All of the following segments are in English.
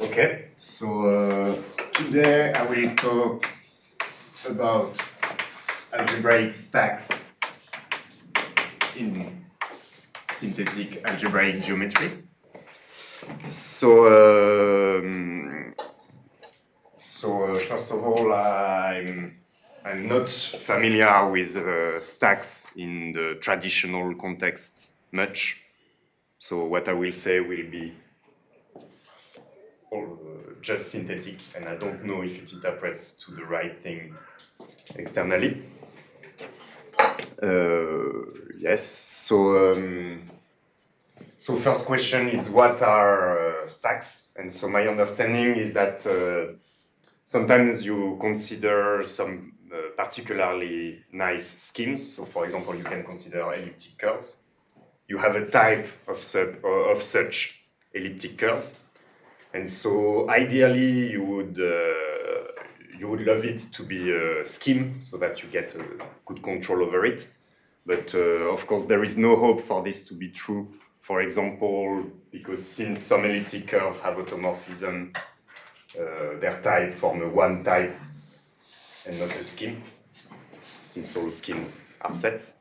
Okay, so today I will talk about algebraic stacks in synthetic algebraic geometry. So first of all, I'm not familiar with stacks in the traditional context much. So what I will say will be just synthetic, and I don't know if it interprets to the right thing externally. Yes, so first question is what are stacks? And so my understanding is that sometimes you consider some particularly nice schemes. So for example, you can consider elliptic curves. You have a type of such elliptic curves. And so ideally you would love it to be a scheme so that you get a good control over it. But of course there is no hope for this to be true. For example, because since some elliptic curves have automorphism, their type form a one type and not a scheme, since all schemes are sets.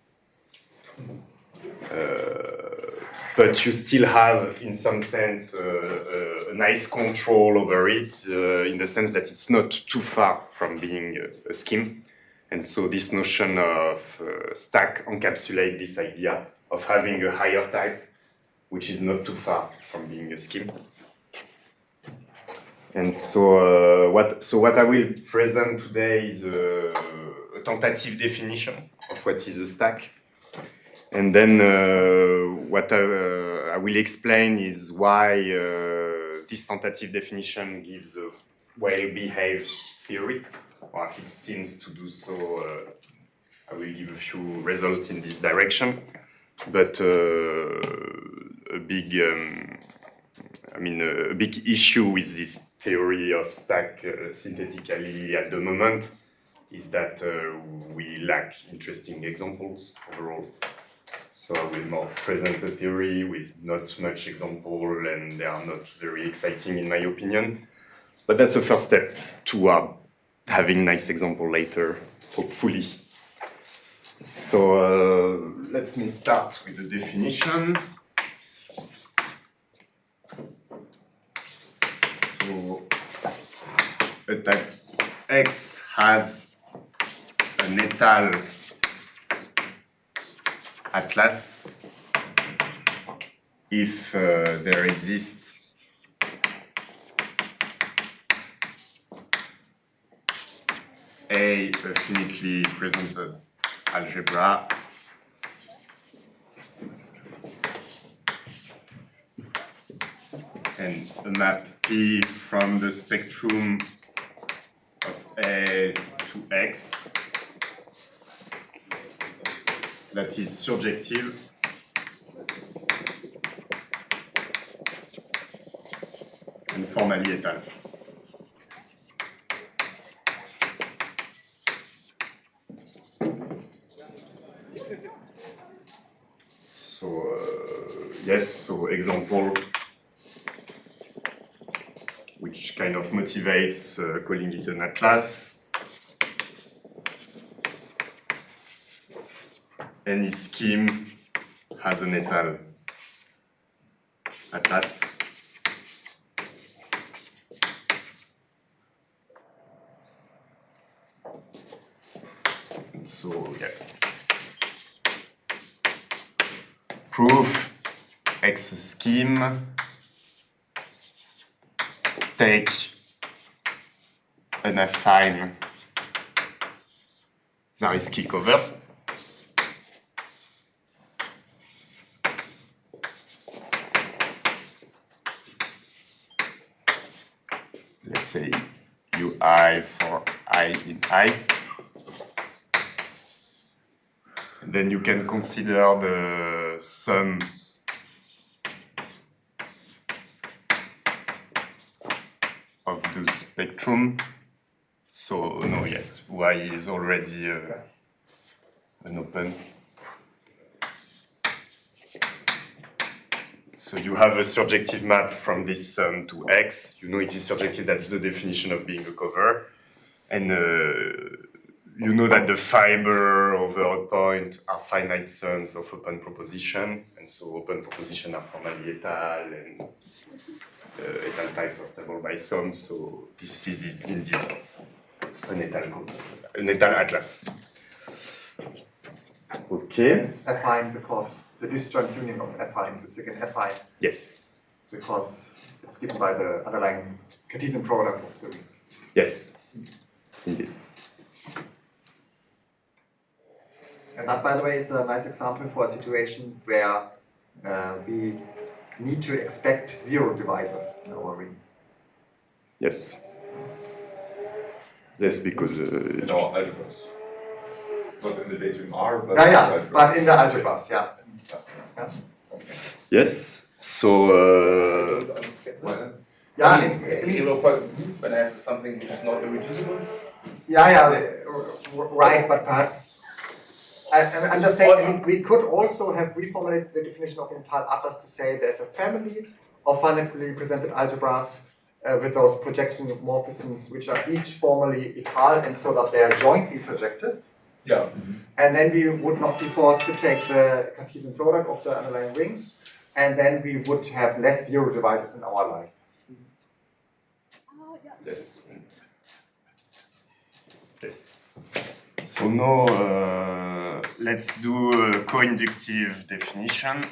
But you still have, in some sense, a nice control over it, in the sense that it's not too far from being a scheme. And so this notion of stack encapsulates this idea of having a higher type, which is not too far from being a scheme. And so what I will present today is a tentative definition of what is a stack. And then what I will explain is why this tentative definition gives a well-behaved theory, or at least seems to do so. I will give a few results in this direction, but a big issue with this theory of stack synthetically at the moment is that we lack interesting examples overall. So I will more present a theory with not much example, and they are not very exciting in my opinion. But that's the first step toward having nice example later, hopefully. So let me start with the definition. So a type X has an étal atlas if there exists a finitely presented algebra and a map P from the spectrum of A to X that is surjective and formally étal. So example which kind of motivates calling it an atlas. Any scheme has an étal atlas. And so, yeah. Proof X scheme. Take an affine Zariski cover. Let's say UI for I in I. And then you can consider the sum of the spectrum. So no, yes, Y is already an open. So you have a surjective map from this sum to X. You know it is surjective, that's the definition of being a cover. And you know that the fiber over a point are finite sums of open proposition. And so open proposition are formally étale, and étale types are stable by sum. So this is indeed an étale atlas. Okay. It's affine because the disjoint union of affines is again affine. Yes. Because it's given by the underlying Cartesian product of the ring. Yes. Indeed. And that, by the way, is a nice example for a situation where we need to expect zero divisors in our ring. Yes. Yes, because in our algebras. Not in the base ring R, but but in the algebras, yeah. Yes. So when I have something which is not irreducible. Right, but perhaps I'm just saying, I mean, we could also have reformulated the definition of étale atlas to say there's a family of finitely presented algebras with those projection morphisms which are each formally étale and so that they are jointly surjective. Yeah. And then we would not be forced to take the Cartesian product of the underlying rings, and then we would have less zero divisors in our life. yes. Yes. So now let's do a co-inductive definition.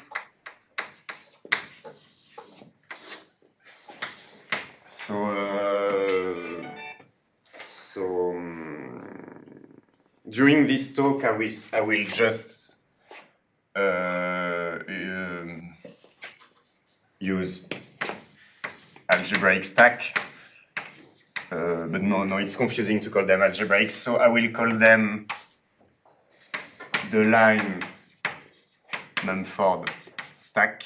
During this talk, I will just use algebraic stack, but no, it's confusing to call them algebraic, so I will call them Deligne-Mumford stack.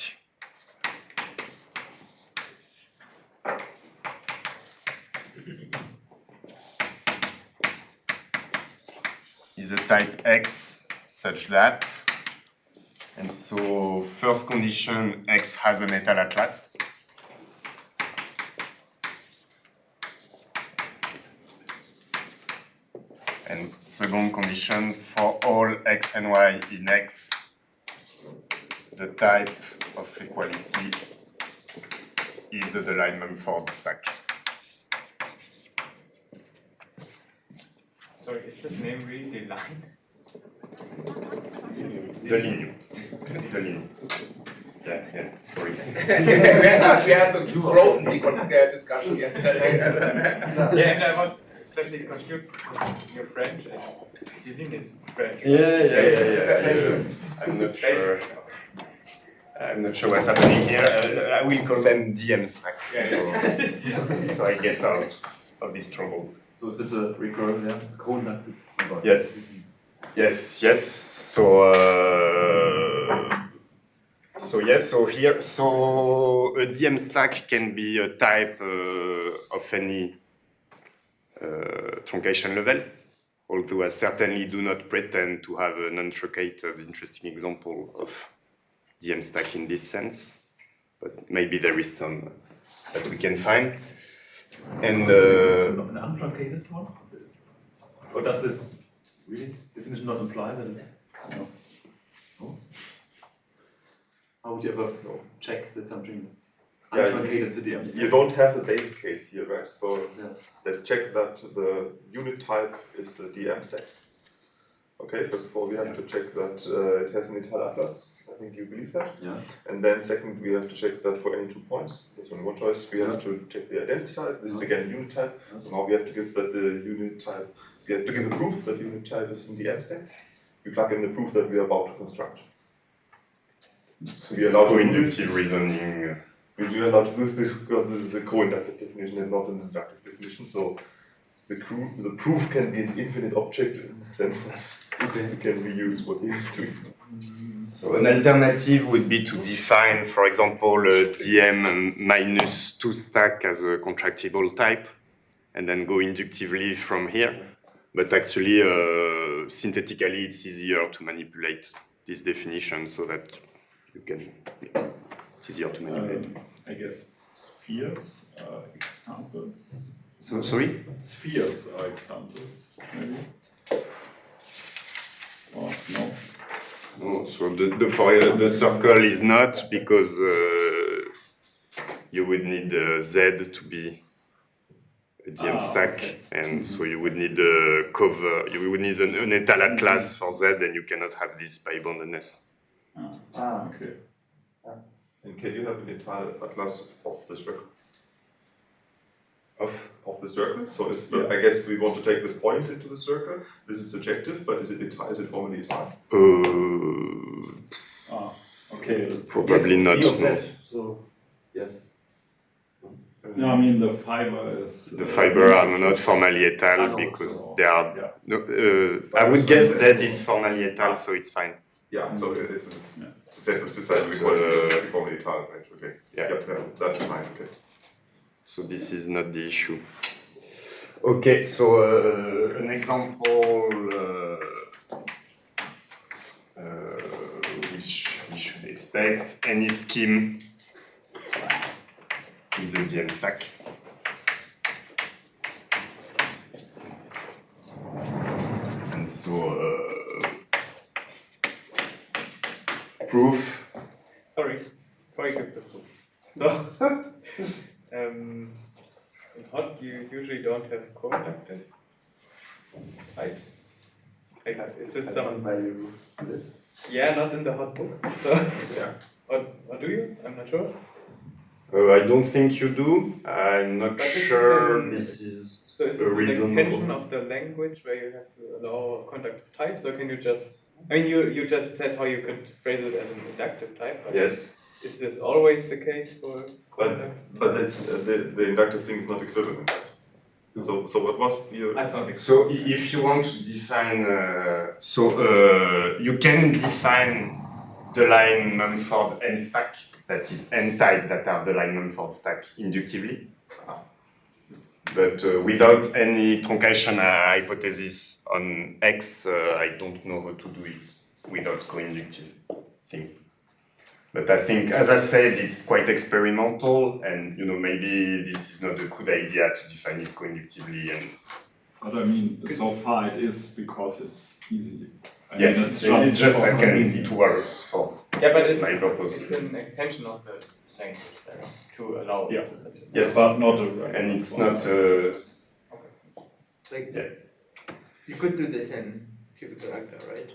Is a type X such that, and so first condition, X has an étale atlas. And second condition, for all X and Y in X, the type of equality is a Deligne-Mumford stack. Sorry, is this name really Deligne? Deligne. Yeah, sorry. we had the growth discussion yesterday. Yeah, and I was especially confused because you're French and Deligne is French. Yeah. I'm not sure what's happening here. I will call them DM stack, so I get out of this trouble. So is this a recurrent? Yeah, it's co-inductive. Yes. So a DM stack can be a type of any truncation level, although I certainly do not pretend to have an untruncated interesting example of DM stack in this sense, but maybe there is some that we can find. And an untruncated one? Or does this really definition not imply that it? No. How would you ever check that something untruncated is a DM stack? You don't have the base case here, right? So let's check that the unit type is a DM stack. Okay, first of all, we have to check that it has an étale atlas. I think you believe that. Yeah. And then second, we have to check that for any 2 points. There's only one choice. We have to check the identity type. This is again unit type. So now we have to give that the unit type. We have to give a proof that unit type is in the DM stack. We plug in the proof that we are about to construct. So we allow co-inductive reasoning. We are allowed to do this because this is a co-inductive definition and not an inductive definition. So the proof can be an infinite object in the sense that it can reuse what you have to. So an alternative would be to define, for example, a DM minus 2 stack as a contractible type, and then go inductively from here. But actually, synthetically, it's easier to manipulate this definition so that you can It's easier to manipulate. I guess spheres are examples. So, sorry? Spheres are examples, maybe. Or no? No, so the circle is not, because you would need Z to be a DM stack, okay. and so you would need a cover, you would need an étal atlas for Z, and you cannot have this pi boundedness. Okay. And can you have an entire atlas of the circle? Of the circle? So is the, I guess we want to take this point into the circle. This is subjective, but is it formally entire? Okay. That's Probably not. P of No. Z, so yes. No, I mean the fiber is. The fiber are not formally étal because they are. Yeah. No, I would guess that is formally étal, so it's fine. Yeah, so it's Yeah. a separate decide we want it to be formally entire, right? Okay. Yeah. Yeah, that's fine. Okay. So this is not the issue. Okay, so an example which we should expect, any scheme is a DM stack. And so proof. Sorry, before you give the proof. So, in hot you usually don't have co-inductive types. Like, is this That's some? where you live. Yeah, not in the hot book. So, Yeah. or do you? I'm not sure. I don't think you do. I'm not But this is sure an- this is So is a this an reasonable. extension of the language where you have to allow conductive types, or can you just? I mean, you just said how you could phrase it as an inductive type. But Yes. Is this always the case for But conductive? but that's the inductive thing is not equivalent. So what was your I don't think so. So if you want to define, you can define Deligne-Mumford n stack, that is n type that are Deligne-Mumford stack inductively, but without any truncation hypothesis on X, I don't know how to do it without co-inductive thing. But I think, as I said, it's quite experimental, and maybe this is not a good idea to define it co-inductively. And But I mean, so far it is because it's easy. I yeah, mean, it's just for like it works for Yeah, but it's, my purpose. it's an extension of the language there to allow. Yeah. Yes, But not a and it's one. not. Like, Yeah. you could do this in cubical actor, right?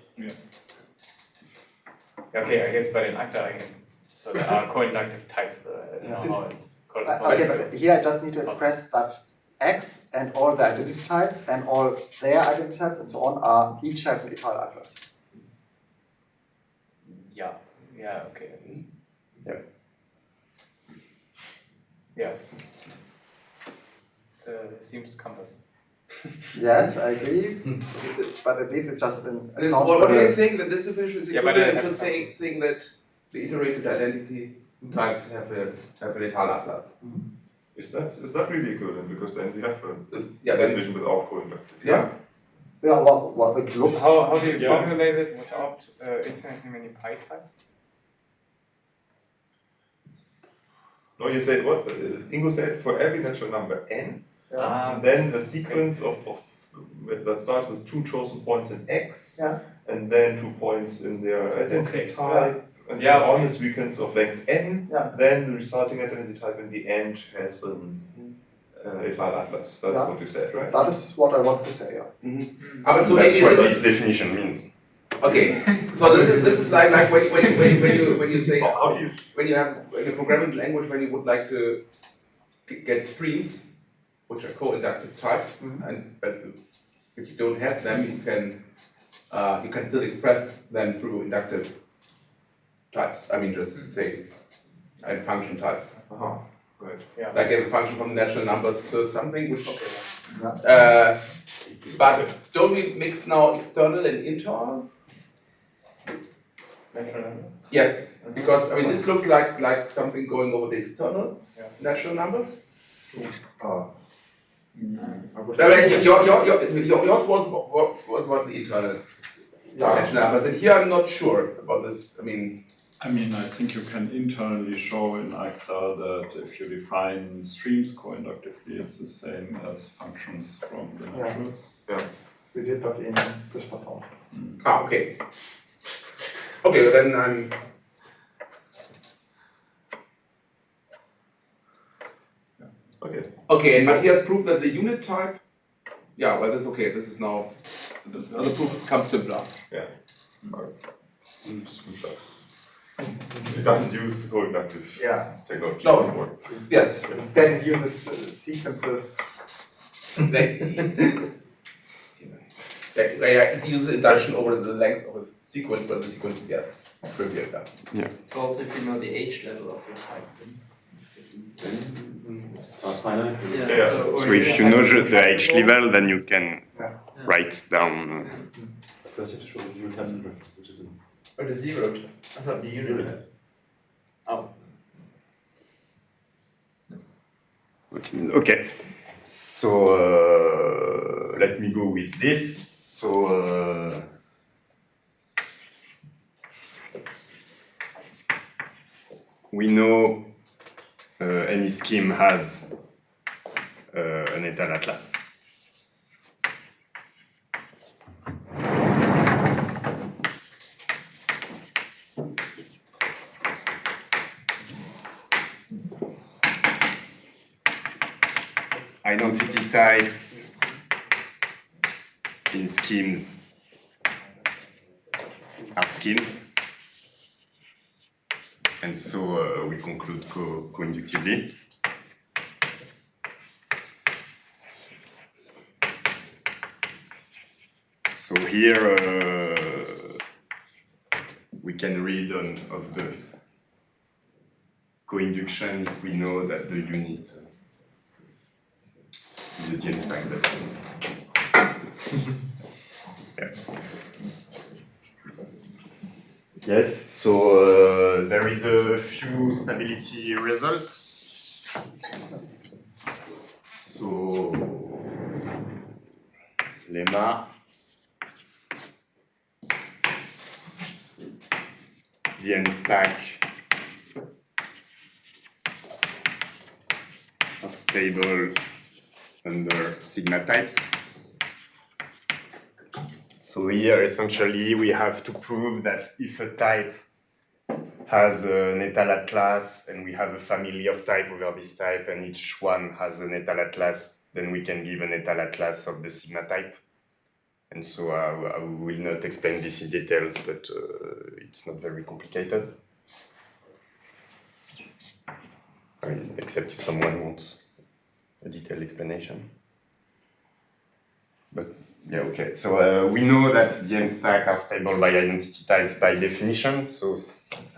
Okay, I guess, but in ACTA I can. So there are co-inductive types. I don't know how it's called. Okay, but here I just need to express that X and all the identity types and all their identity types and so on are each have an étal atlas. Yeah. Yeah. Okay. Yeah. Yeah. Seems cumbersome. Yes, I agree, but at least it's just an What account. are you saying that this definition is Yeah, but I equivalent have to saying that the iterated identity types have an étal atlas? is that really equivalent? Because then we have a Yeah, then, definition without co-inductive. yeah. Yeah, what it looks. How do you Yeah. formulate it without infinitely many pi types? No, you said what? Ingo said for every natural number n, Yeah. and then a sequence of that starts with two chosen points in x, Yeah. and then 2 points in their identity Okay. type, and Yeah, then on okay. a sequence of length n, Yeah. then the resulting identity type in the end has an étal atlas. That's Yeah. what you said, right? That is what I want to say, yeah. But so That's maybe what this this definition means. okay. So this is like when you say How do you? when you have in a programming language when you would like to get streams, which are co-inductive types, and but if you don't have them, you can still express them through inductive types. I mean, just say and function types. Right. Like you have a function from natural numbers to something, which. Yeah. But don't we mix now external and internal? Natural number? Yes, because I mean this looks like something going over the external natural numbers. I would I mean, yours was what the internal natural numbers, and here I'm not sure about this. I mean, I mean, I think you can internally show in ACTA that if you define streams co-inductively, it's the same as functions from the networks. We did that in this one. Ah, okay. Okay, then I'm. Okay. Okay, and Matthias proved that the unit type. Yeah, well, that's okay. This is now. This other proof becomes simpler. Yeah. It doesn't use co-inductive technology No. anymore. Yes. Instead, it uses sequences. It uses induction over the length of a sequence, but the sequence gets trivial. Yeah. Also, if you know the age level of your type, then it's good. It's not finite. Yeah. So if you know the H level, then you can write down. First, you have to show the unit type, which is in. Or the zero type. I thought the unit type. Oh. Okay. So let me go with this. So we know any scheme has an étal atlas. Identity types in schemes are schemes, and so we conclude co-inductively. So here we can read of the co-induction if we know that the unit is a DM stack. Yeah. Yes, so there is a few stability results. So lemma DM stack are stable under sigma types. So here essentially we have to prove that if a type has an étal atlas and we have a family of type over this type and each one has an étal atlas, then we can give an étal atlas of the sigma type. And so I will not explain this in details, but it's not very complicated. I mean, except if someone wants a detailed explanation. But yeah, okay. So we know that DM stack are stable by identity types by definition. So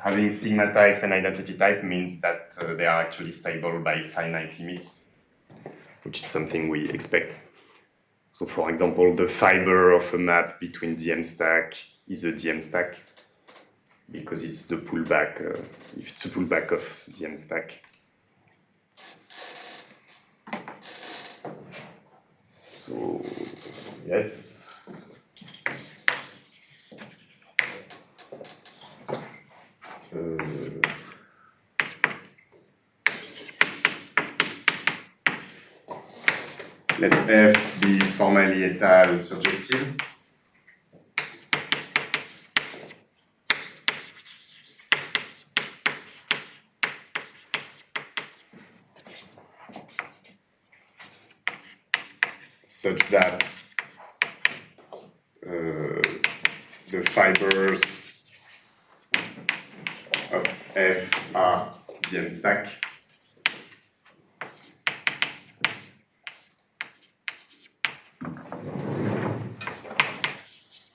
having sigma types and identity type means that they are actually stable by finite limits, which is something we expect. So for example, the fiber of a map between DM stack is a DM stack because it's the pullback, if it's a pullback of DM stack. So, yes. Let F be formally étal surjective. Such that the fibers of F are DM stack.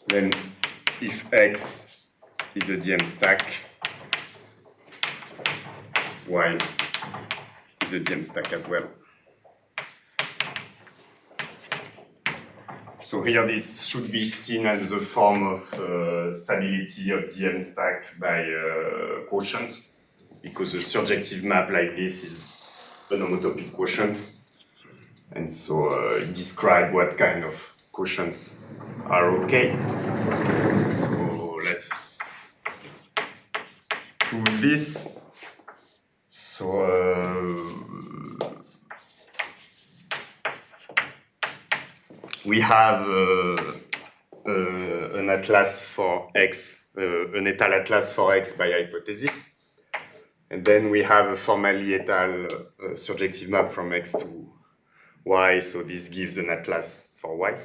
Then if X is a DM stack, Y is a DM stack as well. So here this should be seen as a form of stability of DM stack by quotient, because a surjective map like this is an homotopic quotient. And so describe what kind of quotients are okay. So let's prove this. So we have an atlas for X, an étal atlas for X by hypothesis. And then we have a formally étal surjective map from X to Y, so this gives an atlas for Y.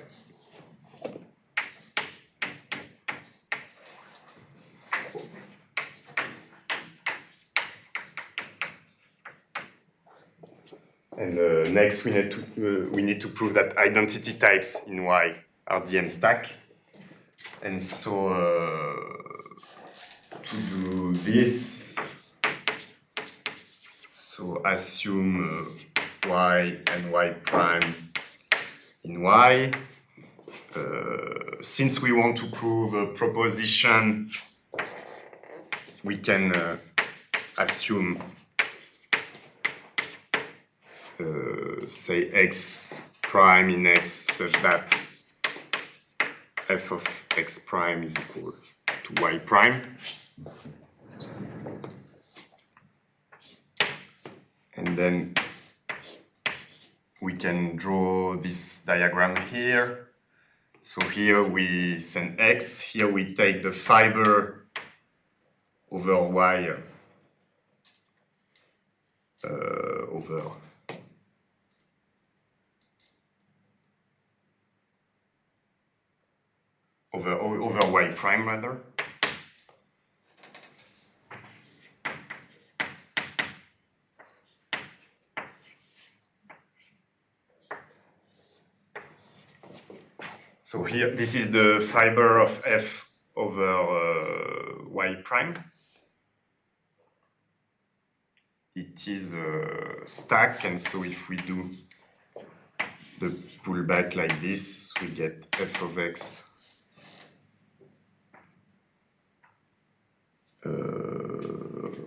And next we need to prove that identity types in Y are DM stack. And so to do this, so assume Y and Y prime in Y. Since we want to prove a proposition, we can assume say X prime in X such that f of X prime is equal to Y prime. And then we can draw this diagram here. So here we send X, here we take the fiber over Y over Y prime rather. So here, this is the fiber of F over Y prime. It is a stack, and so if we do the pullback like this, we get F of X.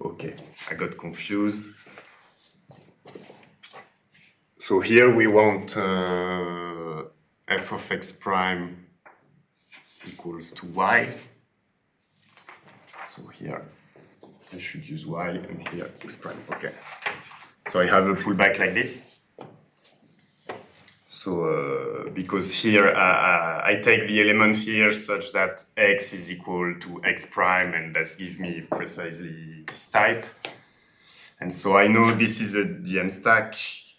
Okay, I got confused. So here we want f of X prime equals to Y. So here I should use Y and here X prime. Okay. So I have a pullback like this. So because here I take the element here such that X is equal to X prime, and that gives me precisely this type. And so I know this is a DM stack,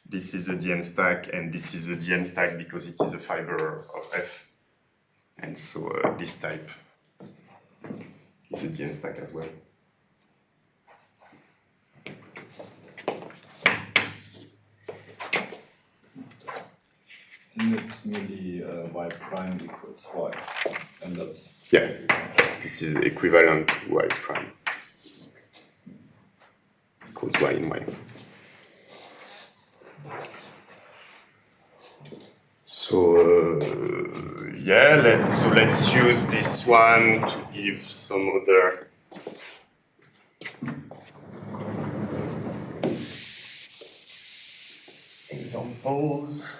this is a DM stack, and this is a DM stack because it is a fiber of F. And so this type is a DM stack as well. And it's merely Y prime equals Y. And that's... Yeah, this is equivalent to Y prime. Equals Y in Y. So yeah, let's use this one to give some other examples.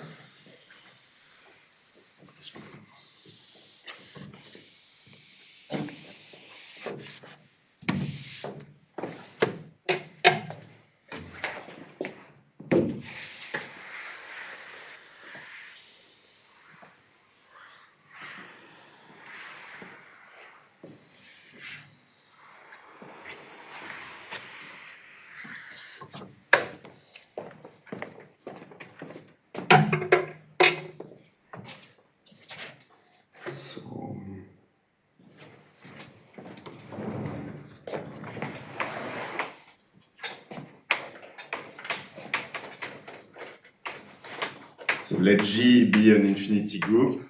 So let G be an infinity group.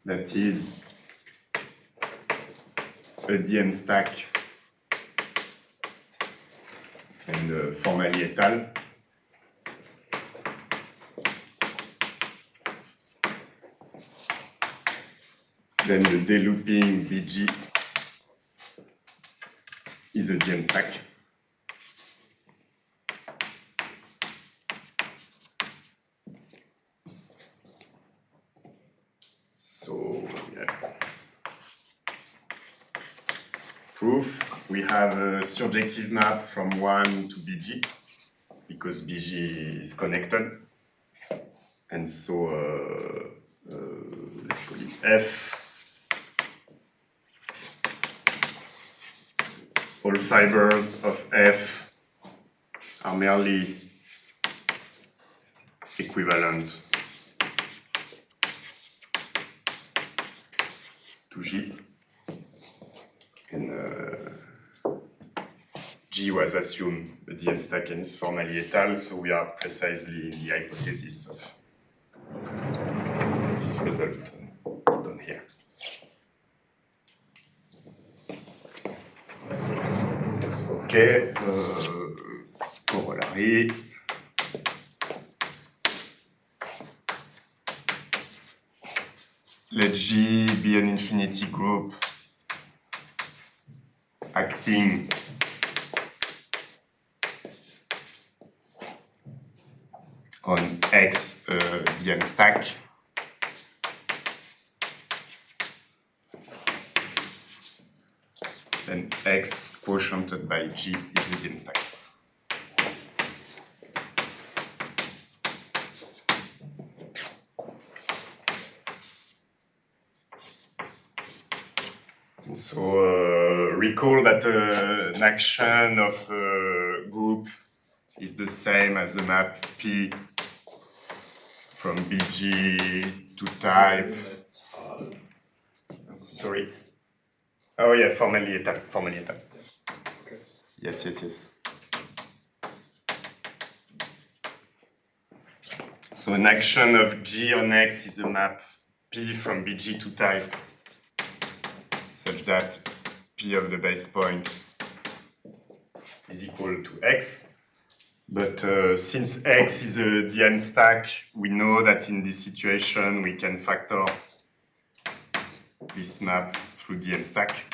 That is a DM stack and formally étal. Then the delooping BG is a DM stack. yeah. Proof, we have a surjective map from 1 to BG, because BG is connected. And so, let's call it F. So all fibers of F are merely equivalent to G. And G was assumed a DM stack and is formally étal, so we are precisely in the hypothesis of this result done here. Yes, okay. Corollary. Let G be an infinity group acting on X DM stack. Then X quotiented by G is a DM stack. And so recall that an action of a group is the same as the map P from BG to type. Sorry. Oh yeah, formally étal. Okay. Yes. So an action of G on X is a map P from BG to type, such that P of the base point is equal to X. But since X is a DM stack, we know that in this situation we can factor this map through DM stack.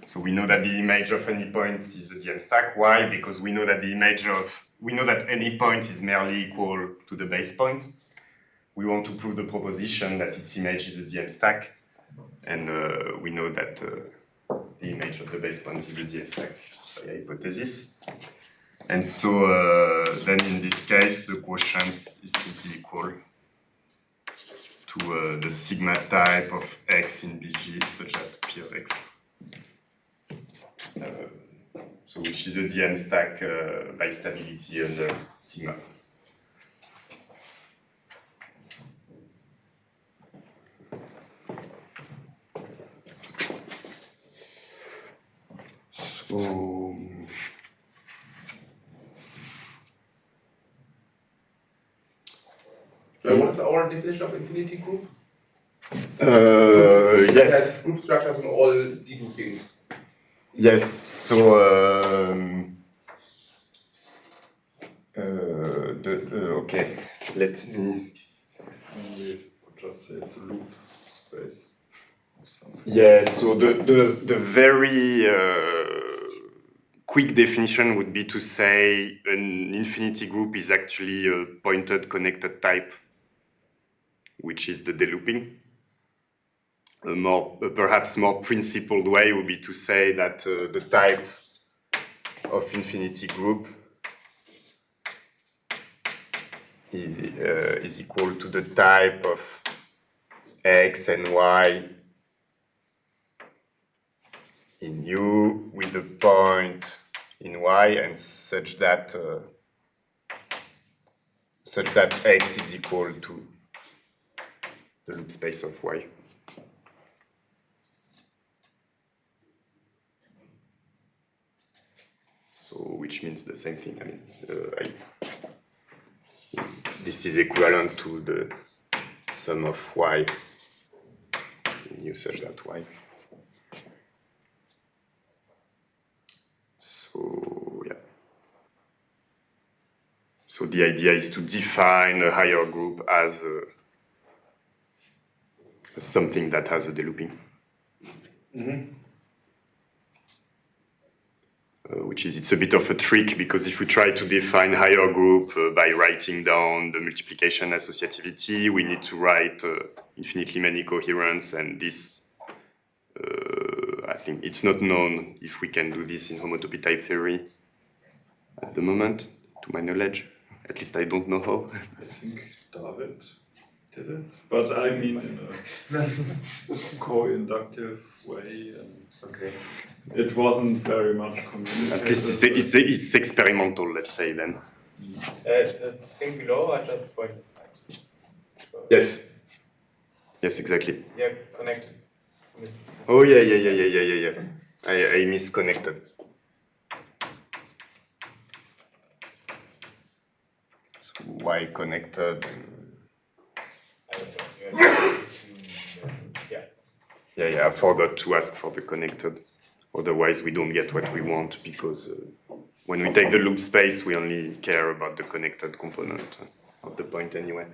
So we know that the image of any point is a DM stack. Why? Because we know that any point is merely equal to the base point. We want to prove the proposition that its image is a DM stack, and we know that the image of the base point is a DM stack by hypothesis. And so then in this case, the quotient is simply equal to the sigma type of X in BG, such that P of X. So which is a DM stack by stability under sigma. So what is our definition of infinity group? yes. It has group structures in all degroupings. Yes, so okay, let me Just say it's a loop space or something. yeah, so the very quick definition would be to say an infinity group is actually a pointed connected type, which is the delooping. A perhaps more principled way would be to say that the type of infinity group is equal to the type of X and Y in U with a point in Y, and such that X is equal to the loop space of Y. So, which means the same thing. I mean, this is equivalent to the sum of Y in U such that Y. So, yeah. So the idea is to define a higher group as something that has a delooping. Mm-hmm. which is, it's a bit of a trick, because if we try to define higher group by writing down the multiplication associativity, we need to write infinitely many coherents, and this, I think it's not known if we can do this in homotopy type theory at the moment, to my knowledge. At least I don't know how. I think David did it, but I mean in a co-inductive way. And Okay. it wasn't very much communicated. At least it's experimental, let's say then. The thing below are just point types. So Yes. Yes, exactly. yeah, connected. Oh yeah. I misconnected. So why connected? I don't know. You have to assume that- yeah. Yeah, I forgot to ask for the connected. Otherwise, we don't get what we want, because when we take the loop space, we only care about the connected component of the point anyway.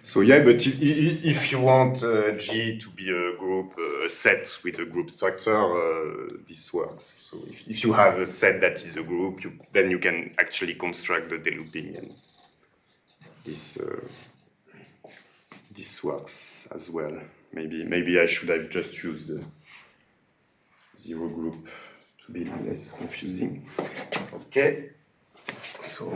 So yeah, but if you want G to be a group, a set with a group structure, this works. So if you have a set that is a group, then you can actually construct the delooping, and this works as well. Maybe I should have just used the zero group to be less confusing. Okay, so.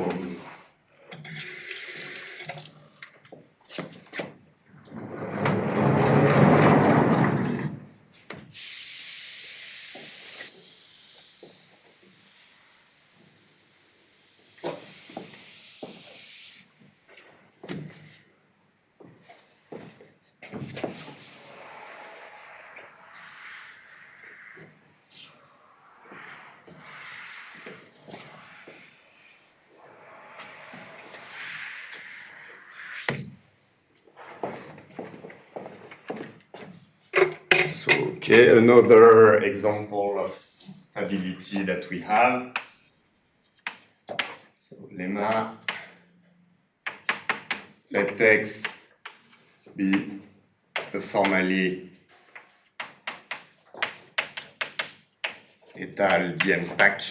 Okay, another example of stability that we have. So lemma, let X be a formally étal dm stack.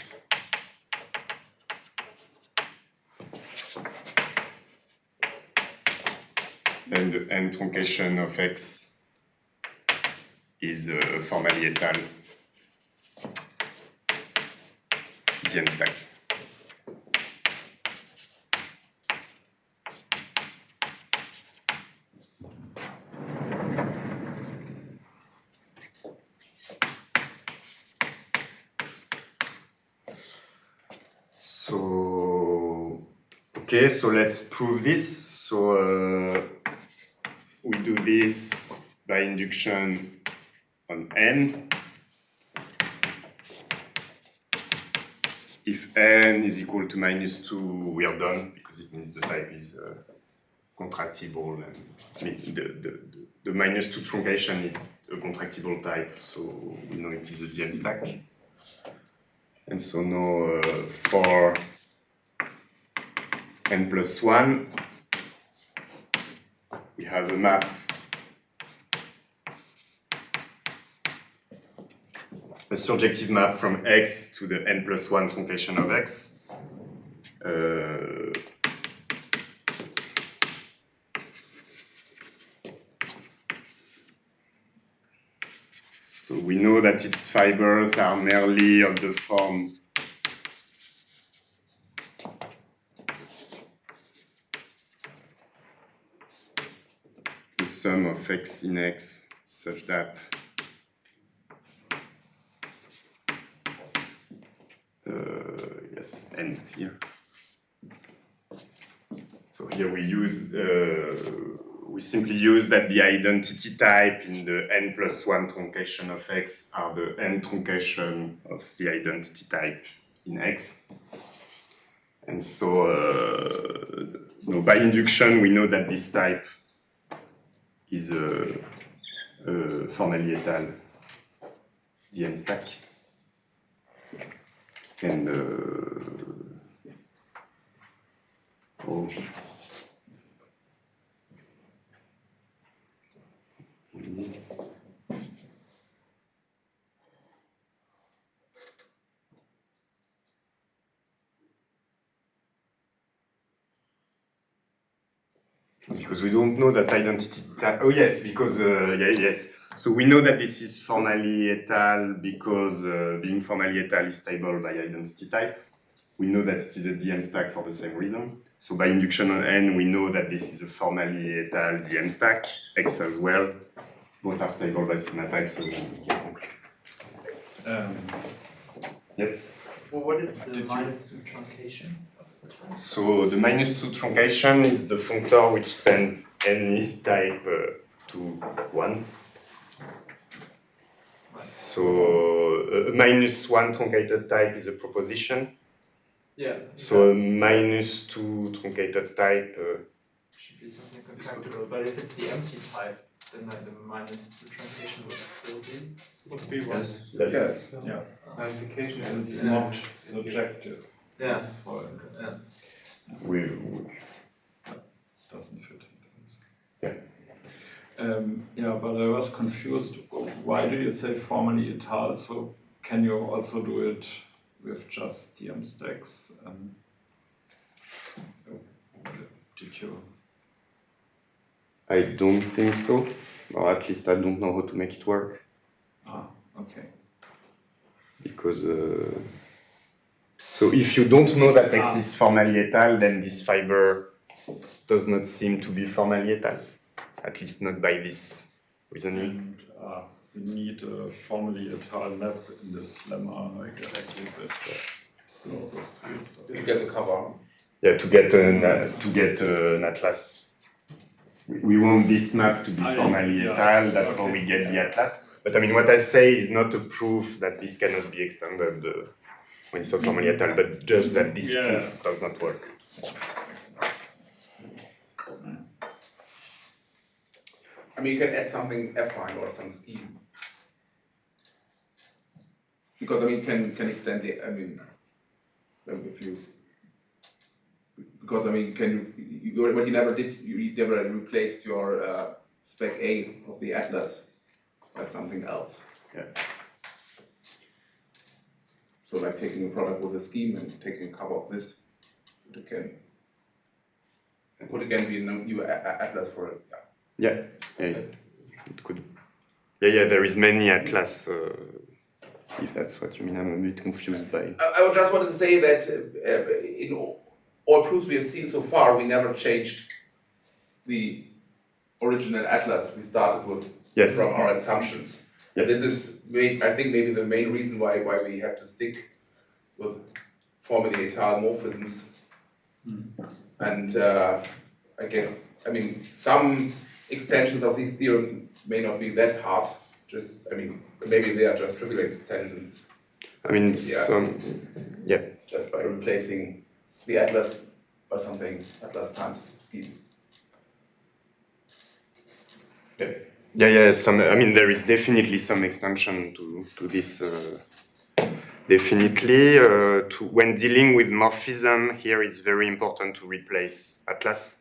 Then the n truncation of X is formally étal dm stack. Okay, so let's prove this. So we do this by induction on n. If n is equal to -2, we are done, because it means the type is contractible, and I mean, the -2 truncation is a contractible type, so we know it is a dm stack. And so now for n+1, we have a map a surjective map from X to the n+1 truncation of X. So we know that its fibers are merely of the form the sum of X in X, such that yes, n here. So here we simply use that the identity type in the n+1 truncation of X are the n truncation of the identity type in X. And so by induction, we know that this type is a formally étal dm stack. And Because we don't know that identity type. Oh yes, because yes. So we know that this is formally étal because being formally étal is stable by identity type. We know that it is a DM stack for the same reason. So by induction on N, we know that this is a formally étal DM stack. X as well. Both are stable by sigma type, so we can conclude. Yes. Well, what is the -2 truncation? So the -2 truncation is the functor which sends any type to 1. So a -1 truncated type is a proposition. Yeah. So a -2 truncated type. Should be something contractible, but if it's the empty type, then like the -2 truncation would still be. Would be one. Yes. Yeah. Identification And is it's not subjective. Yeah. That's why Yeah. that doesn't fit. Yeah. Yeah, but I was confused. Why do you say formally étal? So can you also do it with just DM stacks? Did you? I don't think so, or at least I don't know how to make it work. Ah, okay. Because so if you don't know that X is formally étal, then this fiber does not seem to be formally étal, at least not by this reasoning. And we need a formally étal map in this lemma, I guess, that closest to it. So. You get the cover. Yeah, to get an atlas. We want this map to be formally étal, that's how we get the atlas. But I mean, what I say is not a proof that this cannot be extended when it's not formally étal, but just that this proof does not work. I mean, you can add something affine or some scheme. Because I mean, can extend the, I mean, if you, because I mean, what you never did, you never replaced your spec A of the atlas by something else. Yeah. So like taking a product with a scheme and taking a cover of this, it can, and could again be a new atlas for it. Yeah, it could. Yeah, there is many atlas. If that's what you mean, I'm a bit confused by. I just wanted to say that in all proofs we have seen so far, we never changed the original atlas we started with from our assumptions. Yes. This is, I think, maybe the main reason why we have to stick with formally étal morphisms. And I guess, I mean, some extensions of these theorems may not be that hard. Just, I mean, maybe they are just trivial extensions. I mean, Just by replacing the atlas by something atlas times scheme. Yeah. I mean, there is definitely some extension to this. Definitely, when dealing with morphism, here it's very important to replace atlas.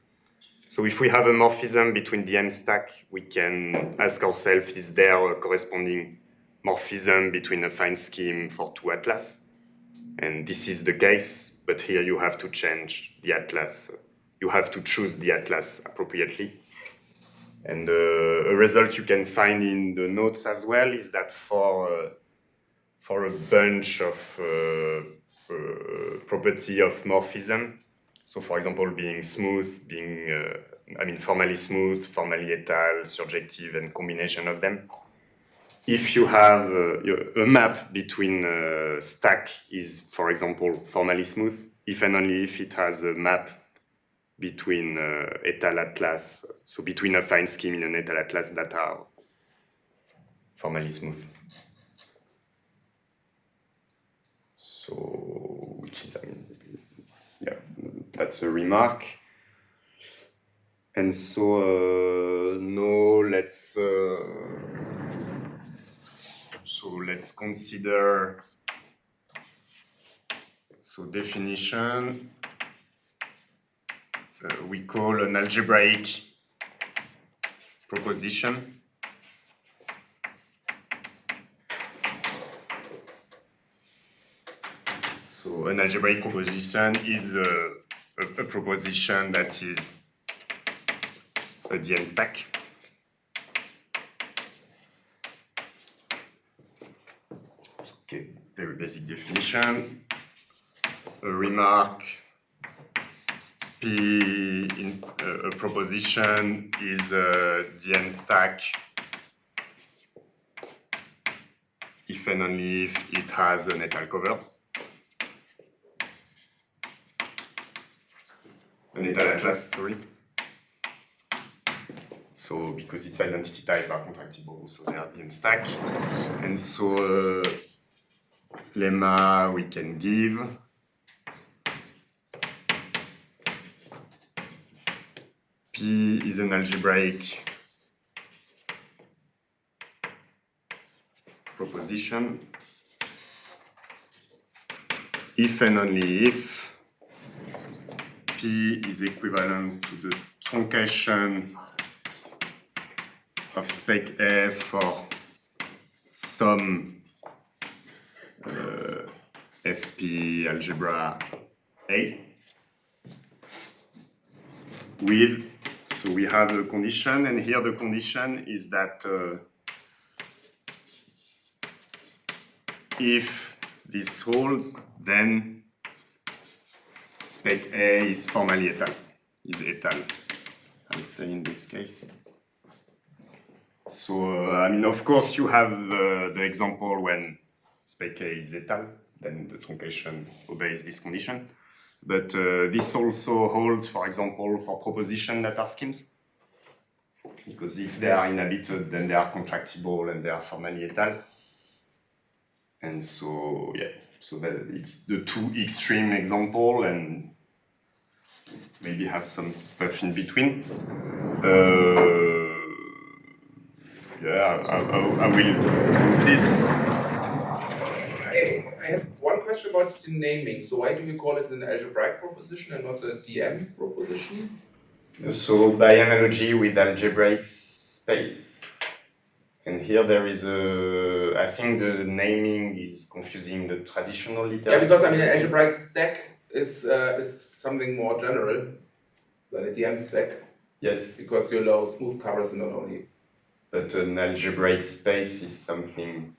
So if we have a morphism between DM stack, we can ask ourselves, is there a corresponding morphism between a fine scheme for two atlas? And this is the case, but here you have to change the atlas. You have to choose the atlas appropriately. And a result you can find in the notes as well is that for a bunch of property of morphism, so for example, being smooth, formally smooth, formally étal, surjective, and combination of them. If you have a map between stack is, for example, formally smooth, if and only if it has a map between étal atlas, so between a fine scheme in an étal atlas that are formally smooth. So, which is, that's a remark. And so now let's consider, definition. We call an algebraic proposition. So an algebraic proposition is a proposition that is a DM stack. Okay, very basic definition. A remark, P in a proposition is a DM stack if and only if it has an étal cover. An étal atlas, sorry. So because its identity type are contractible, so they are DM stack. And so lemma we can give P is an algebraic proposition if and only if P is equivalent to the truncation of spec A for some FP algebra A with, so we have a condition, and here the condition is that if this holds, then spec A is formally étal, I'll say in this case. So, I mean, of course, you have the example when spec A is étal, then the truncation obeys this condition. But this also holds, for example, for proposition data schemes. Because if they are inhabited, then they are contractible and they are formally étal. And so, yeah, so that it's the two extreme example and maybe have some stuff in between. Yeah, I will prove this. I have one question about the naming. So why do you call it an algebraic proposition and not a DM proposition? So by analogy with algebraic space. And here there is I think the naming is confusing the traditional literature. Yeah, because I mean an algebraic stack is something more general than a DM stack. Yes. Because you allow smooth covers and not only. But an algebraic space is something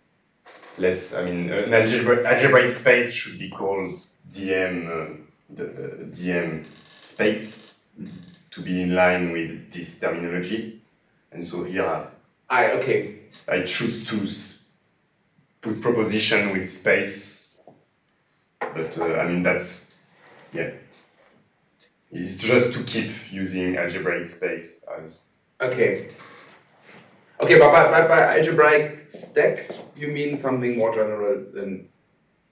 less, I mean, an algebraic space should be called DM, the DM space to be in line with this terminology. And so here I choose to put proposition with space, but I mean, that's, yeah. It's just to keep using algebraic space as. Okay, but by algebraic stack, you mean something more general than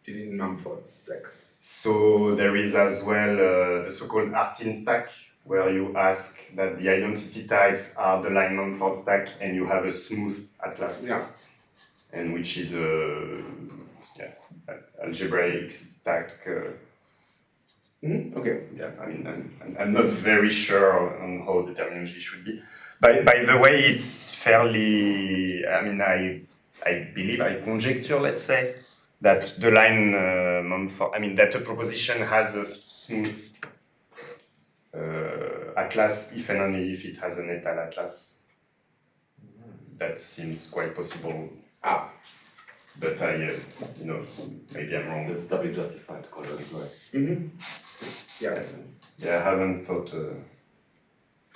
Deligne-Mumford stacks? So there is as well the so-called Artin stack, where you ask that the identity types are the Deligne-Mumford stack and you have a smooth atlas. Yeah. And which is a algebraic stack. Okay. Yeah, I mean, I'm not very sure on how the terminology should be. By the way, it's fairly, I mean, I believe, I conjecture, let's say, that the Deligne-Mumford, I mean, that a proposition has a smooth atlas if and only if it has an étal atlas. That seems quite possible. But maybe I'm wrong. So it's doubly justified to call it right. Yeah. Yeah, I haven't thought.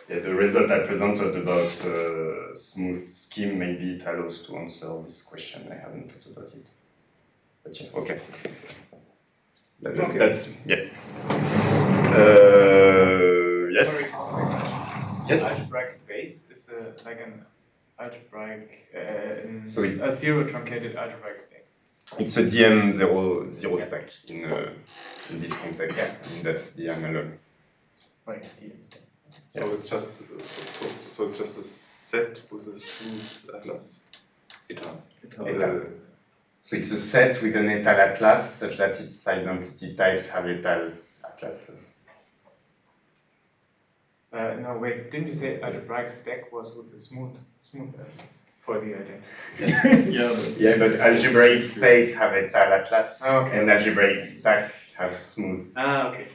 The result I presented about smooth scheme, maybe it allows to answer this question. I haven't thought about it. But yeah, okay. That's, yeah. Yes. Yes. Algebraic space is like an algebraic, So a zero truncated algebraic stack. It's a DM zero stack in this context. Yeah. I mean, that's the analog. Right, DM stack. So it's just so it's just a set with a smooth atlas. Étal. So it's a set with an étal atlas such that its identity types have étal atlases. No, wait, didn't you say algebraic stack was with the smooth for the identity? Yeah, but algebraic space have étal atlas, Okay. and algebraic stack have smooth. Okay.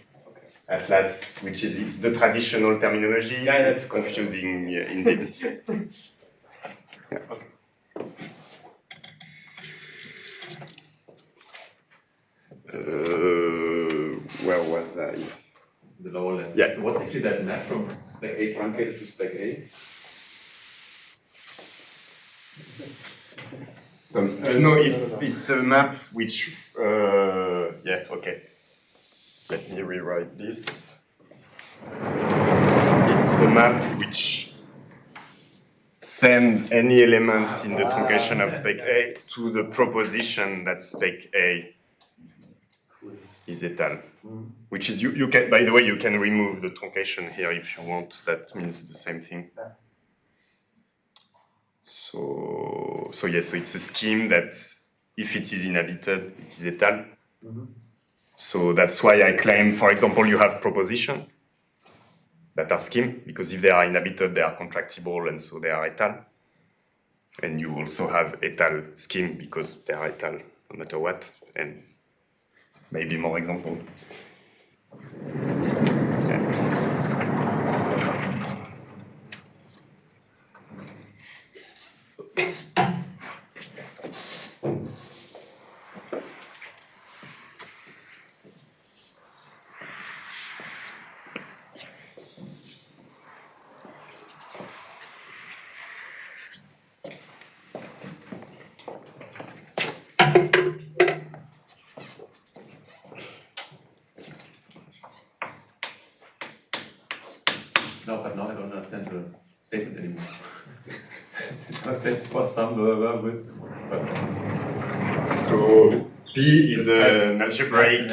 Atlas, which is it's the traditional terminology. Yeah, it's confusing indeed. Yeah. Where was I? The lower left. Yeah. So what's actually that map from spec A truncated to spec A? No, it's a map which yeah, okay. Let me rewrite this. It's a map which send any element in the truncation of spec A to the proposition that spec A is étal. Which is you can, by the way, you can remove the truncation here if you want. That means the same thing. So yes, so it's a scheme that if it is inhabited, it is étal. So that's why I claim, for example, you have proposition that are scheme, because if they are inhabited, they are contractible, and so they are étal. And you also have étal scheme because they are étal no matter what. And maybe more example. No, but now I don't understand the statement anymore. That's for some with. So P is an algebraic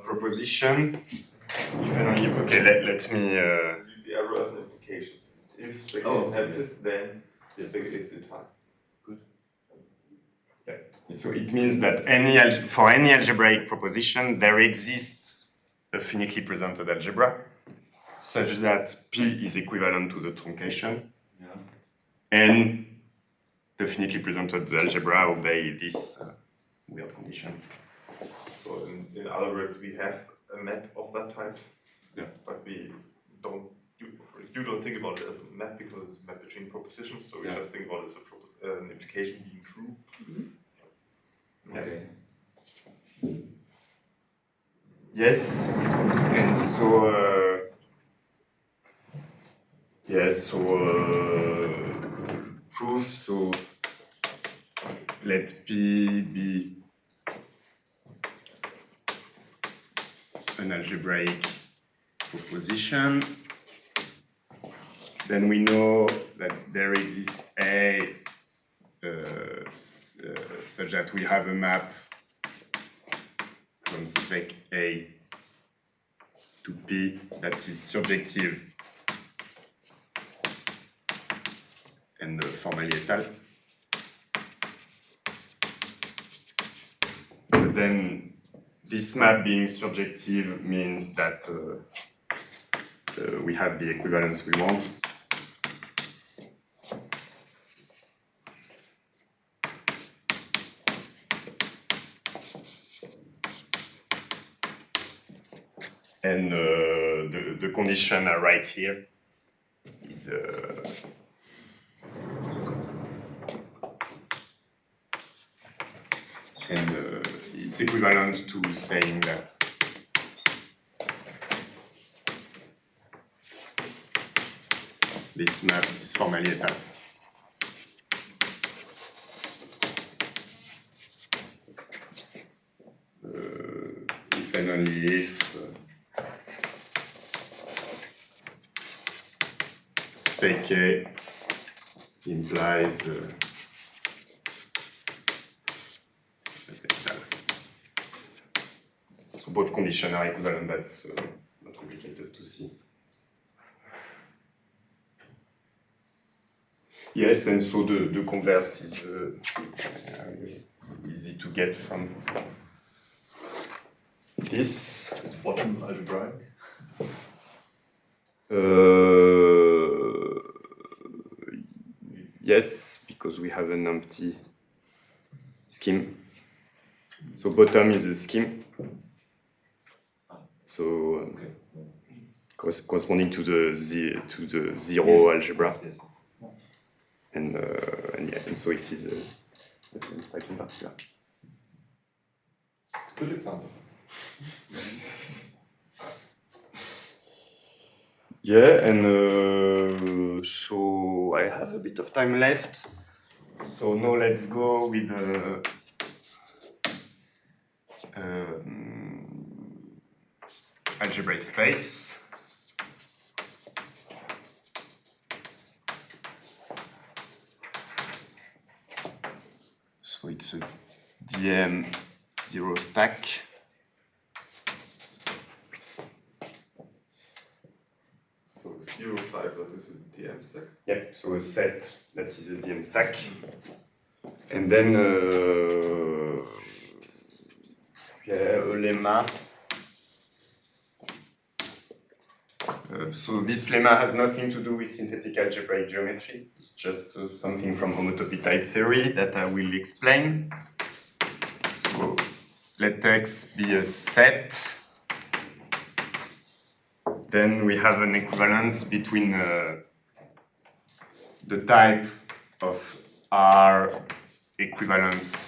proposition. If and only, okay, let me. The error as an implication. If spec A is inhabited, then spec A is étal. Good. Yeah. So it means that for any algebraic proposition, there exists a finitely presented algebra such that P is equivalent to the truncation, and the finitely presented algebra obey this weird condition. So in other words, we have a map of that types, but we don't. You don't think about it as a map because it's a map between propositions. So we just think about it as an implication being true. Okay. Yes, and so proof. So let P be an algebraic proposition. Then we know that there exists A such that we have a map from spec A to P that is surjective and formally étal. But then this map being surjective means that we have the equivalence we want. And the condition I write here is and it's equivalent to saying that this map is formally étal. If and only if spec A implies so both conditions are equivalent. That's not complicated to see. Yes, and so the converse is easy to get from this. Is bottom algebraic? Yes, because we have an empty scheme. So bottom is a scheme. So corresponding to the zero algebra. Yes. And so it is a stack in particular. Good example. Yeah, and so I have a bit of time left. So now let's go with algebraic space. So it's a DM0 stack. So zero type, that is a DM stack. Yeah, so a set that is a DM stack. And then a lemma. So this lemma has nothing to do with synthetic algebraic geometry. It's just something from homotopy type theory that I will explain. So let X be a set. Then we have an equivalence between the type of R equivalence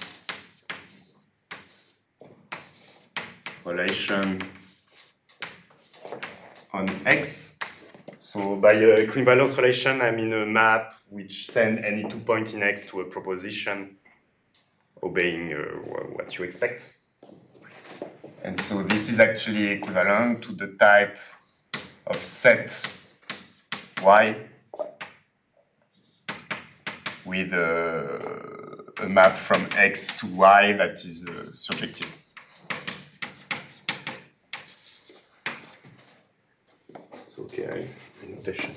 relation on X. So by equivalence relation, I mean a map which sends any 2 points in X to a proposition obeying what you expect. And so this is actually equivalent to the type of set Y with a map from X to Y that is surjective. So okay, notation.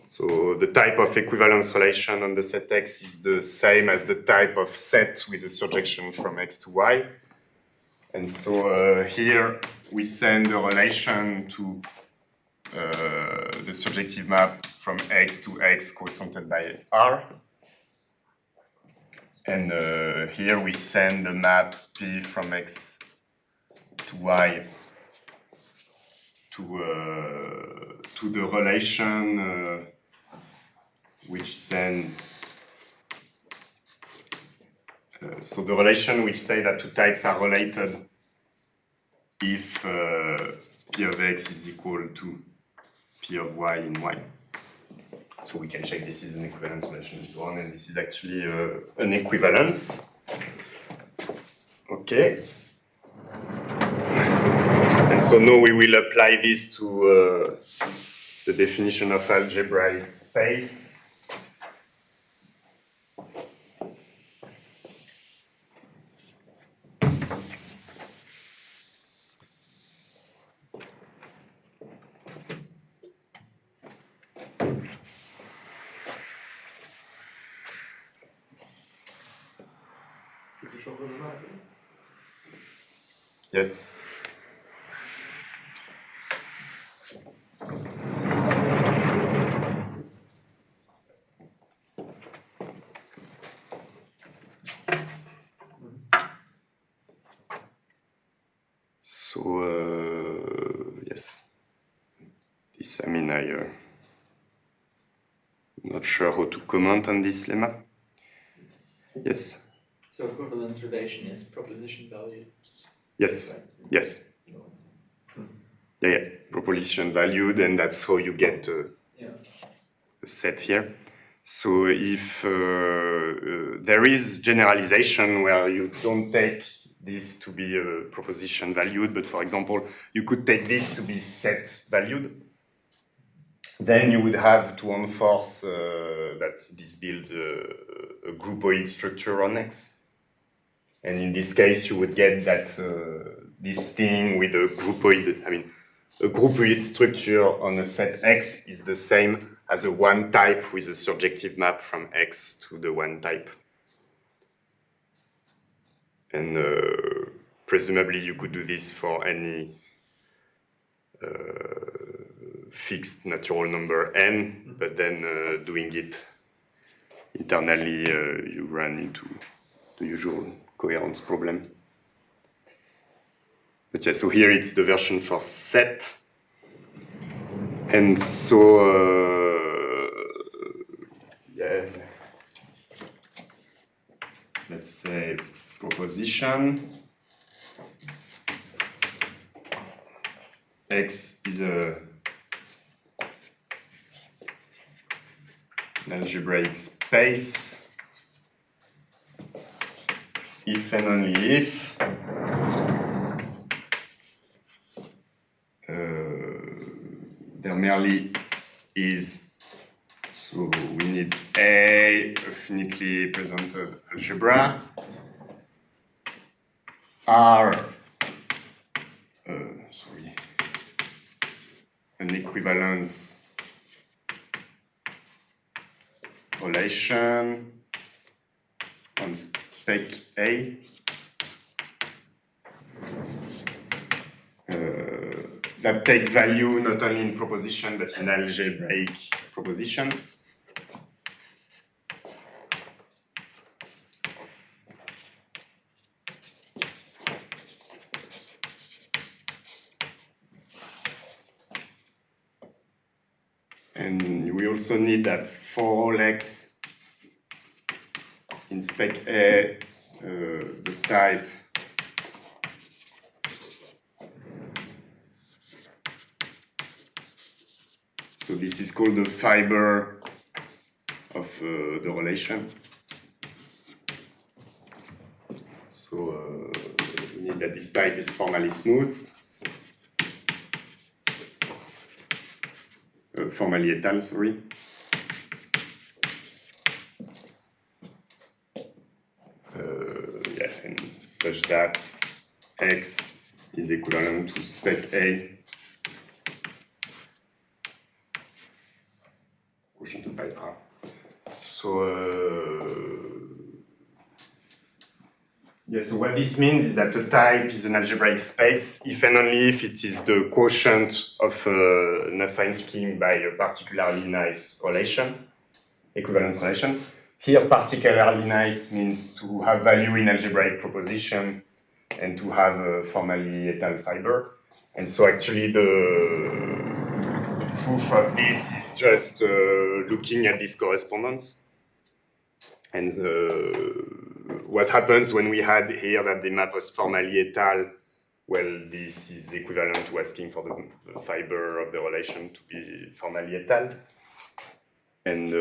So the type of equivalence relation on the set X is the same as the type of set with a surjection from X to Y. And so here we send the relation to the surjective map from X to X corresponded by R. And here we send the map P from X to Y to the relation which send so the relation which say that two types are related if P of X is equal to P of Y in Y. So we can check this is an equivalence relation and so on, and this is actually an equivalence. Okay. And so now we will apply this to the definition of algebraic space. Yes. So yes, this I mean I'm not sure how to comment on this lemma. Yes. So equivalence relation is proposition value. Yes. Yes. Yeah. Proposition valued, and that's how you get a set here. So if there is generalization where you don't take this to be a proposition valued, but for example, you could take this to be set valued, then you would have to enforce that this builds a groupoid structure on X. And in this case, you would get that this thing with a groupoid, a groupoid structure on a set X is the same as a one type with a surjective map from X to the one type. And presumably you could do this for any fixed natural number n, but then doing it internally, you run into the usual coherence problem. But yeah, so here it's the version for set. And so, yeah, let's say proposition. X is an algebraic space if and only if there merely is, so we need a finitely presented algebra, R, an equivalence relation on spec A that takes value not only in proposition but in algebraic proposition. And we also need that for all x in spec A, the type so this is called the fiber of the relation. So we need that this type is formally smooth, formally étal, sorry. Yeah, and such that x is equivalent to spec A quotient by R. So yeah, so what this means is that a type is an algebraic space if and only if it is the quotient of an affine scheme by a particularly nice relation, equivalence relation. Here, particularly nice means to have value in algebraic proposition and to have a formally étal fiber. And so actually the proof of this is just looking at this correspondence. And what happens when we had here that the map was formally étal, well, this is equivalent to asking for the fiber of the relation to be formally étal. And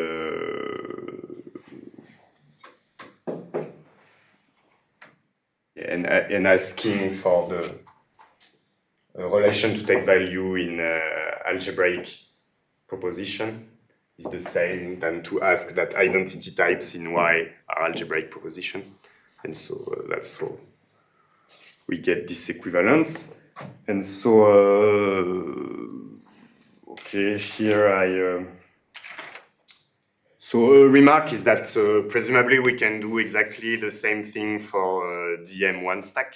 and asking for the relation to take value in algebraic proposition is the same than to ask that identity types in Y are algebraic proposition. And so that's how we get this equivalence. And so, okay, here so a remark is that presumably we can do exactly the same thing for DM1 stack.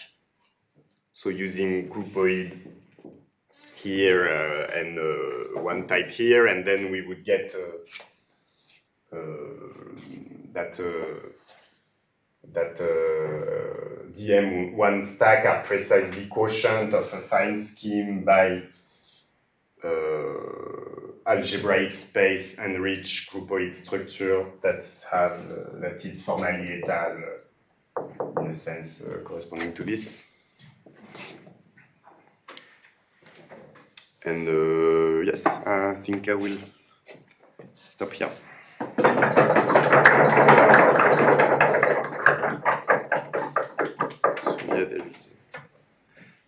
So using groupoid here and one type here, and then we would get that DM1 stack are precisely quotient of a fine scheme by algebraic space enriched groupoid structure that is formally étal in a sense corresponding to this. And yes, I think I will stop here.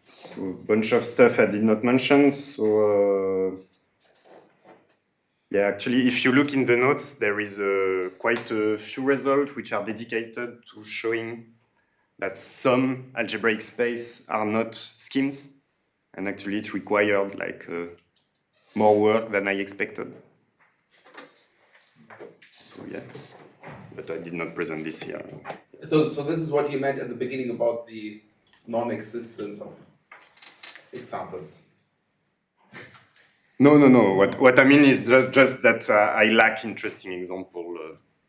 So a bunch of stuff I did not mention. So yeah, actually, if you look in the notes, there is quite a few results which are dedicated to showing that some algebraic space are not schemes. And actually, it required like more work than I expected. So yeah, but I did not present this here. So this is what you meant at the beginning about the non-existence of examples. No. What I mean is just that I lack interesting example.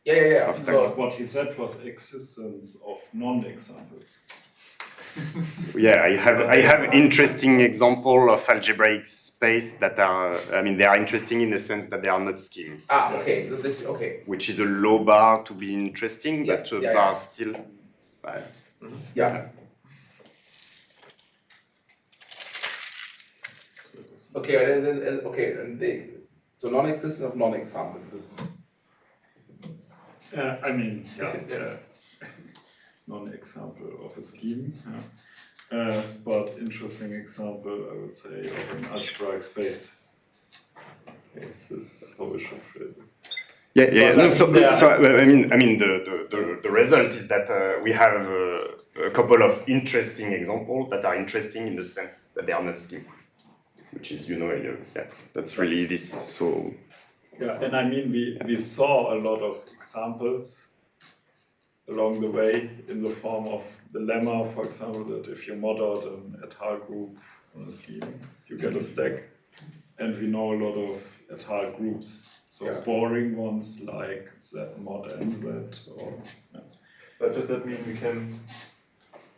Yeah. Of stack. So what he said was existence of non-examples. Yeah, I have interesting example of algebraic space that are, I mean, they are interesting in the sense that they are not scheme. Ah, okay. This okay. Which is a low bar to be interesting, Yeah, but a yeah, bar yeah. still. Yeah. Okay, and then okay, and so non-existent of non-examples. This is I mean, yeah, non-example of a scheme. Yeah. But interesting example, I would say, of an algebraic space. This is how we should phrase it. Yeah. But No, I mean, I mean, the result is that we have a couple of interesting examples that are interesting in the sense that they are not scheme, which is, yeah, that's really this. So. Yeah, and I mean, we saw a lot of examples along the way in the form of the lemma, for example, that if you mod out an étal group on a scheme, you get a stack. And we know a lot of étal groups. So boring ones like Z mod NZ or. Yeah. But does that mean we can?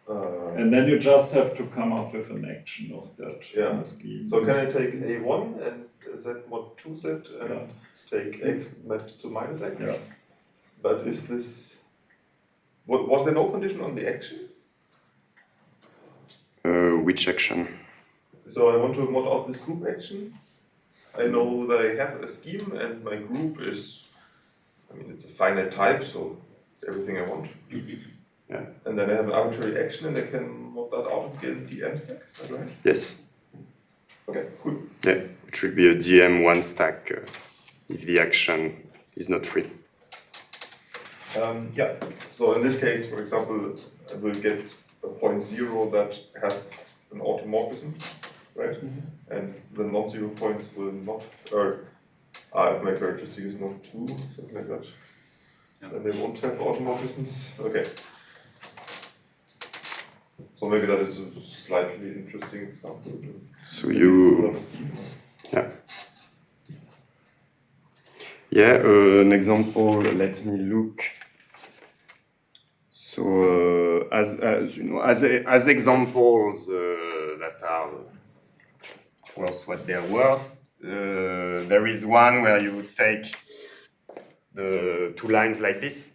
And then you just have to come up with an action of that scheme. So can I take A1 and Z mod 2Z and take X maps to minus X? Yeah. But is this? Was there no condition on the action? Which action? So I want to mod out this group action. I know that I have a scheme and my group is, I mean, it's a finite type, so it's everything I want. Yeah. And then I have an arbitrary action and I can mod that out and get the M stack, is that right? Yes. Okay, cool. Yeah, it should be a DM1 stack if the action is not free. Yeah, so in this case, for example, I will get a point 0 that has an automorphism, right? And the non-zero points will not, or if my characteristic is not 2, something like that, then they won't have automorphisms. Okay. So maybe that is a slightly interesting example. So you, an example. Let me look. So as you know, as examples that are worth what they're worth, there is one where you take the two lines like this,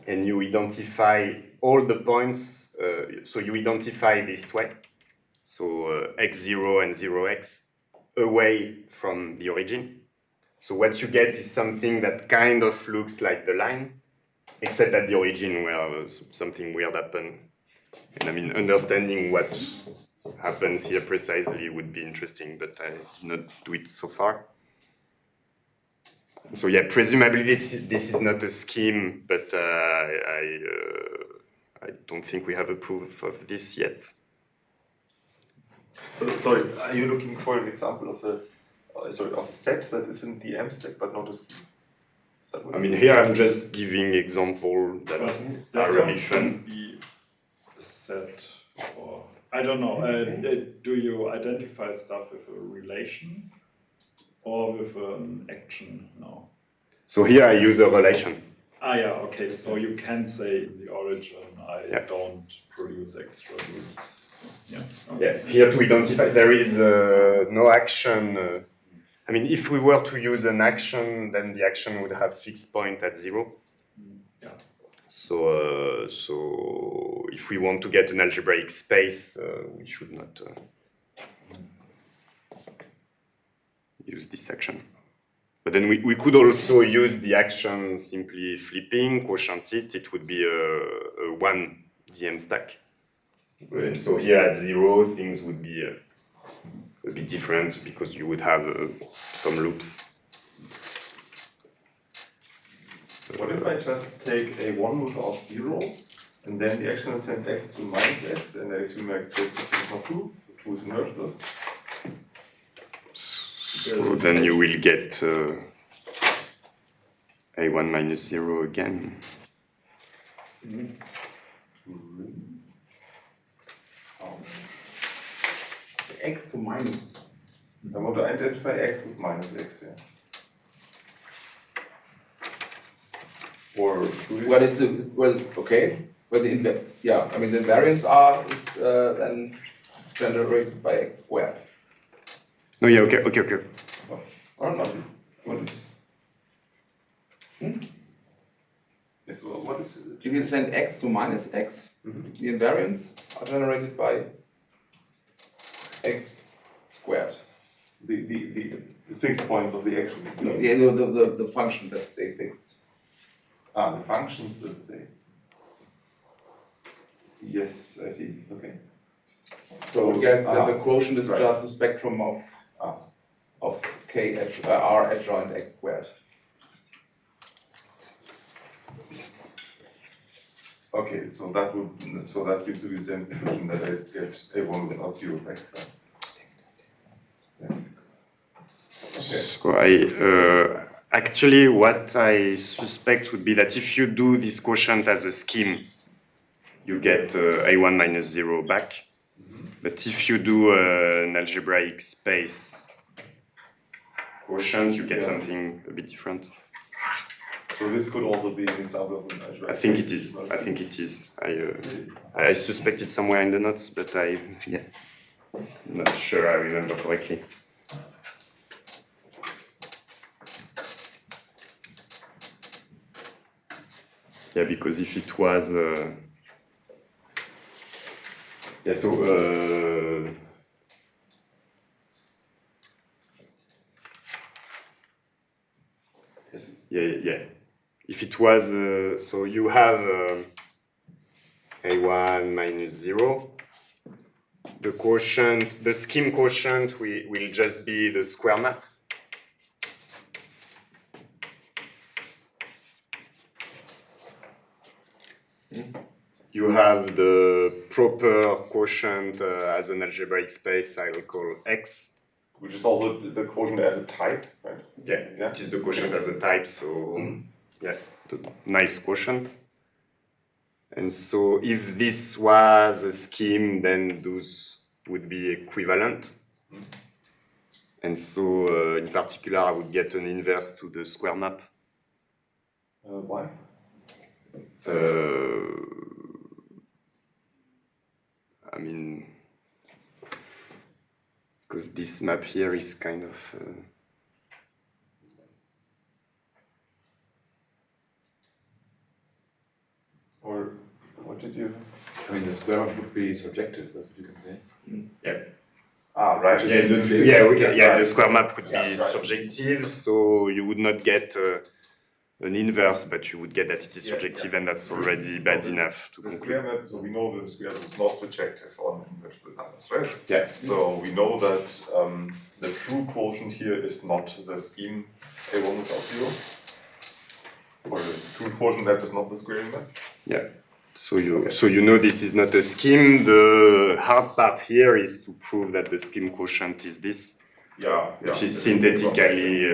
and you identify all the points. So you identify this way. So x0 and 0x away from the origin. So what you get is something that kind of looks like the line, except at the origin where something weird happened. And I mean, understanding what happens here precisely would be interesting, but I did not do it so far. So yeah, presumably this is not a scheme, but I don't think we have a proof of this yet. So sorry, are you looking for an example of a set that is in the M stack but not a scheme? I mean, here I'm just giving examples that are really fun. Be a set, or I don't know. Do you identify stuff with a relation or with an action? No. So here I use a relation. Yeah. Okay. So you can say in the origin, I don't produce extra groups. Yeah. Okay. Yeah. Here to identify, there is no action. I mean, if we were to use an action, then the action would have fixed point at 0. Yeah. So if we want to get an algebraic space, we should not use this action. But then we could also use the action simply flipping, quotient it would be a 1 DM stack. And so here at 0, things would be a bit different because you would have some loops. What if I just take a 1 without 0, and then the action sends x to minus x, and I assume my characteristic is not 2, 2 is invertible. So then you will get a1 minus 0 again. X to minus. I want to identify x with minus x, yeah. Or What is the, well, okay. where the invariants are is then generated by x squared. No, yeah, okay. Or not? What is? What is You can send x to minus x. The invariants are generated by x squared. the fixed points of the action? Yeah, the function that stay fixed. Ah, the functions that stay. Yes, I see. Okay. So yes, the quotient is right. just the spectrum of k r adjoint x squared. Okay, so that seems to be the same conclusion that I get A1 without 0 back. Yeah. Okay. So actually what I suspect would be that if you do this quotient as a scheme, you get A1 minus 0 back. But if you do an algebraic space quotient, you get something a bit different. So this could also be an example of an algebraic. I think it is. I suspect it somewhere in the notes, but I'm not sure I remember correctly. Yeah, because if it was if it was so you have A1 minus 0, the quotient, the scheme quotient will just be the square map. You have the proper quotient as an algebraic space I will call X. Which is also the quotient as a type, right? Yeah, it is the quotient as a type, so yeah, the nice quotient. And so if this was a scheme, then those would be equivalent. And so in particular, I would get an inverse to the square map. Why? I mean, because this map here is kind of or what did you? I mean, the square root would be surjective, that's what you can say. Yeah. Ah, right. The square map would be surjective, so you would not get an inverse, but you would get that it is surjective, and that's already bad enough to the conclude. Square map, so we know that the square root is not surjective on invertible numbers, right? Yeah. So we know that the true quotient here is not the scheme A1 without 0. Or the true quotient that is not the square map. Yeah. So you know this is not a scheme. The hard part here is to prove that the scheme quotient is this. Yeah. Which is synthetically.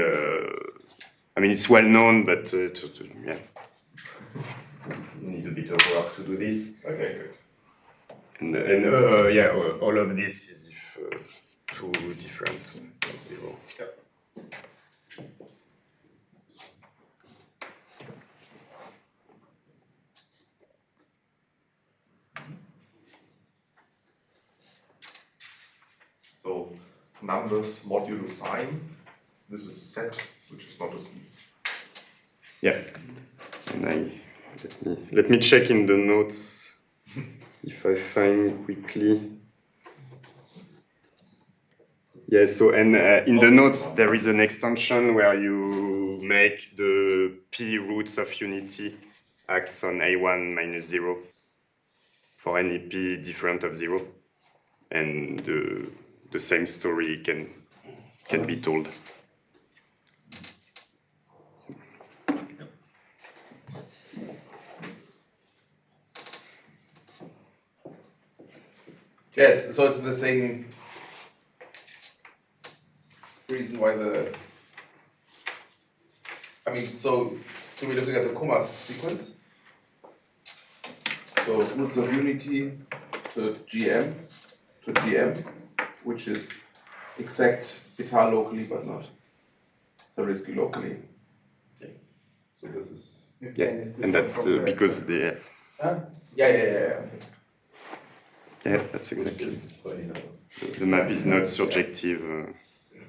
I mean, it's well known, but yeah, you need a bit of work to do this. Okay, good. And all of this is if two different than 0. Yeah. So numbers modulo sign. This is a set which is not a scheme. Yeah. And let me check in the notes if I find quickly. Yeah, so and in the notes there is an extension where you make the p roots of unity acts on A1 minus 0 for any p different of 0. And the same story can be told. Yeah, so it's the same reason why so we're looking at the comma sequence. So roots of unity to GM to GM, which is exact guitar locally but not Zariski locally. So this is Yeah, and that's because the Yeah. Yeah, that's exactly. The map is not surjective.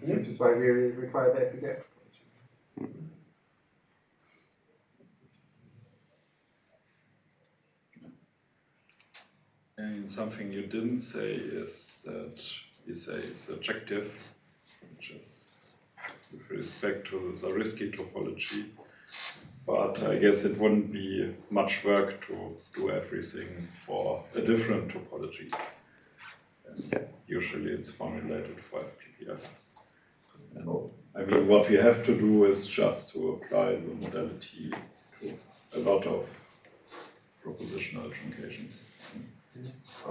Which is why we require the FPGA. And something you didn't say is that you say it's surjective, which is with respect to the Zariski topology. But I guess it wouldn't be much work to do everything for a different topology. And usually it's formulated for FPPF. And I mean, what we have to do is just to apply the modality to a lot of propositional truncations.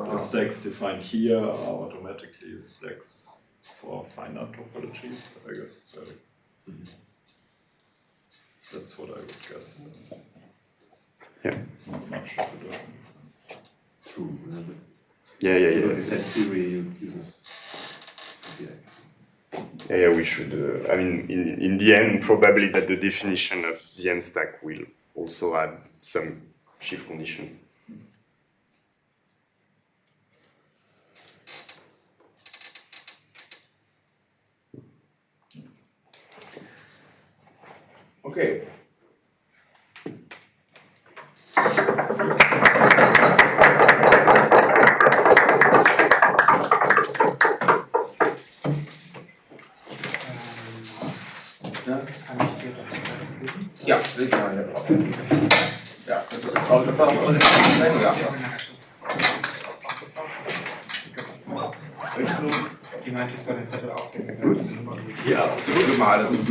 The stacks defined here are automatically stacks for finite topologies, I guess. That's what I would guess. It's not much of a difference. True. Yeah. So the set theory uses. Yeah, we should. I mean, in the end, probably that the definition of the M stack will also add some shift condition. Okay. Ja, sicher. Ja, das ist auch eine Frage. Die meinte, ich soll den Zettel aufnehmen. Ja, gut mal, das ist